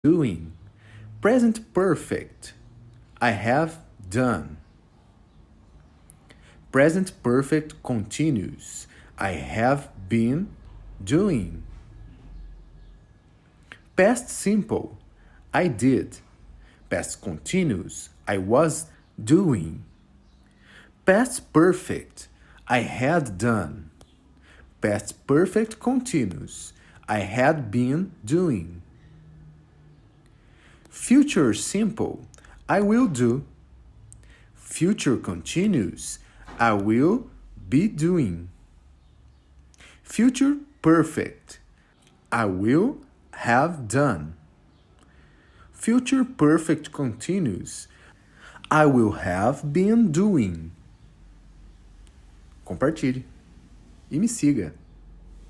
doing. Present perfect, I have done. Present perfect continuous, I have been doing. Past simple, I did. Past continuous, I was doing. Past perfect, I had done. Past perfect continuous, I had been doing. Future simple, I will do. Future continuous, I will be doing. Future perfect, I will have done. Future perfect continuous, I will have been doing. Compartilhe e me siga.